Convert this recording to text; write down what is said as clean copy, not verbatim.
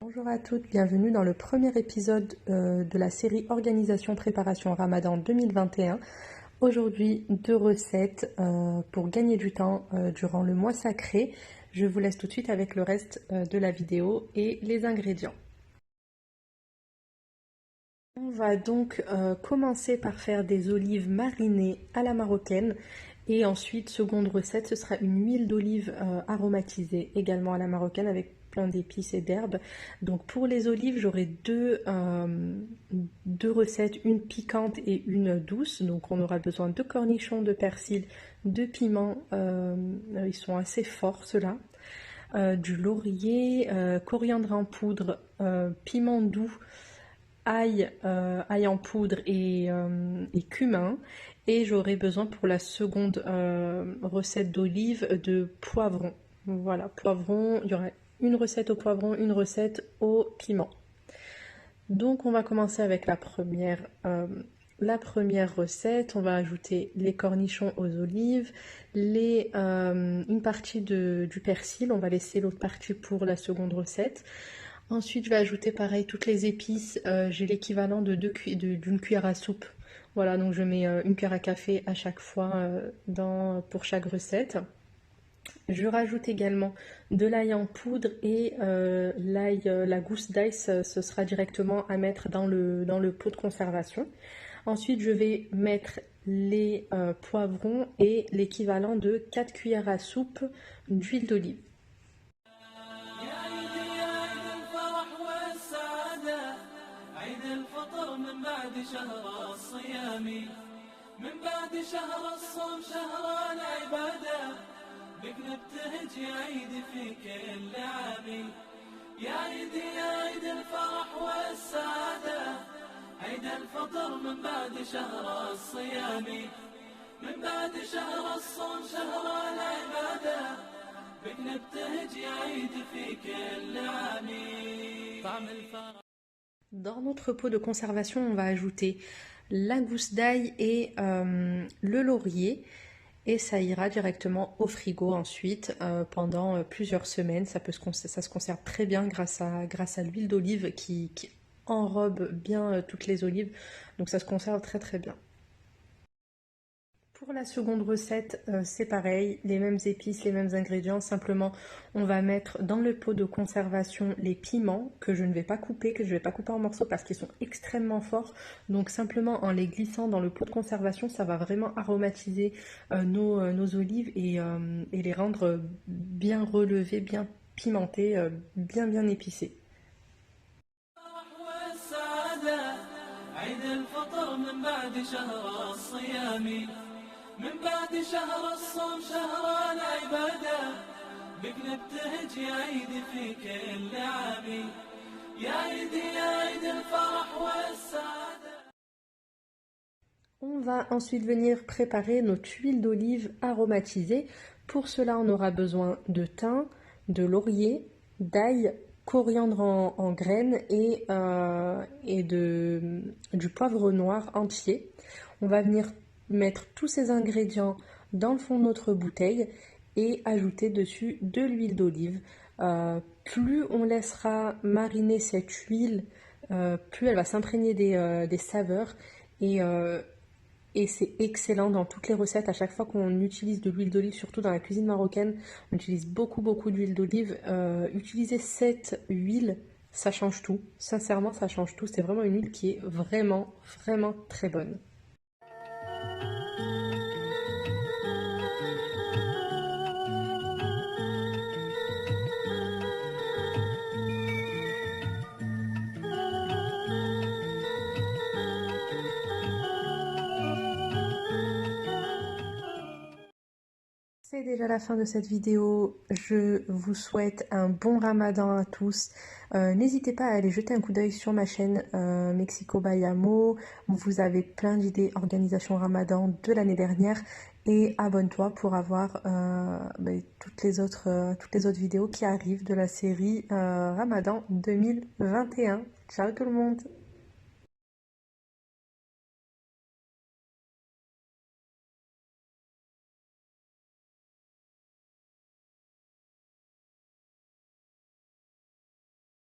Bonjour à toutes, bienvenue dans le premier épisode de la série Organisation Préparation Ramadan 2021. Aujourd'hui, deux recettes pour gagner du temps durant le mois sacré. Je vous laisse tout de suite avec le reste de la vidéo et les ingrédients. On va donc commencer par faire des olives marinées à la marocaine. Et ensuite, seconde recette, ce sera une huile d'olive aromatisée également à la marocaine avec plein d'épices et d'herbes. Donc pour les olives, j'aurai deux recettes, une piquante et une douce. Donc on aura besoin de cornichons, de persil, de piments, ils sont assez forts ceux-là. Du laurier, coriandre en poudre, piment doux, ail en poudre et cumin. Et j'aurai besoin pour la seconde recette d'olive de poivron. Voilà, poivron, il y aura une recette au poivron, une recette au piment. Donc on va commencer avec la première recette. On va ajouter les cornichons aux olives, une partie du persil, on va laisser l'autre partie pour la seconde recette. Ensuite, je vais ajouter pareil toutes les épices. J'ai l'équivalent d'une cuillère à soupe. Voilà, donc je mets une cuillère à café à chaque fois pour chaque recette. Je rajoute également de l'ail en poudre et la gousse d'ail, ce sera directement à mettre dans le pot de conservation. Ensuite, je vais mettre les poivrons et l'équivalent de 4 cuillères à soupe d'huile d'olive. بك نبتهج يا عيد في كل عامي يا عيد الفرح والسعادة عيد الفطر من بعد شهر الصيام من بعد شهر الصوم شهر العبادة بك نبتهج يا عيد في كل عامي طعم الفرح. Dans notre pot de conservation, on va ajouter la gousse d'ail et le laurier. Et ça ira directement au frigo ensuite pendant plusieurs semaines. Ça se conserve très bien grâce à l'huile d'olive qui enrobe bien toutes les olives. Donc ça se conserve très très bien. Pour la seconde recette, c'est pareil, les mêmes épices, les mêmes ingrédients. Simplement, on va mettre dans le pot de conservation les piments que je ne vais pas couper, en morceaux parce qu'ils sont extrêmement forts. Donc simplement en les glissant dans le pot de conservation, ça va vraiment aromatiser nos olives et les rendre bien relevées, bien pimentées, bien épicées. من بعد شهر الصوم شهر العبادة بك نبتهج يا عيد في كل عامي يا عيد الفرح والسعادة. On va ensuite venir préparer notre huile d'olive aromatisée. Pour cela, on aura besoin de thym, de laurier, d'ail, coriandre en graines et du poivre noir entier. On va venir mettre tous ces ingrédients dans le fond de notre bouteille et ajouter dessus de l'huile d'olive. Plus on laissera mariner cette huile, plus elle va s'imprégner des saveurs et c'est excellent dans toutes les recettes. À chaque fois qu'on utilise de l'huile d'olive, surtout dans la cuisine marocaine, on utilise beaucoup d'huile d'olive. Utiliser cette huile, ça change tout. Sincèrement, ça change tout. C'est vraiment une huile qui est vraiment très bonne. C'est déjà la fin de cette vidéo, je vous souhaite un bon ramadan à tous. N'hésitez pas à aller jeter un coup d'œil sur ma chaîne Mexico by Amo. Vous avez plein d'idées organisation ramadan de l'année dernière. Et abonne-toi pour avoir toutes les autres vidéos qui arrivent de la série Ramadan 2021. Ciao tout le monde!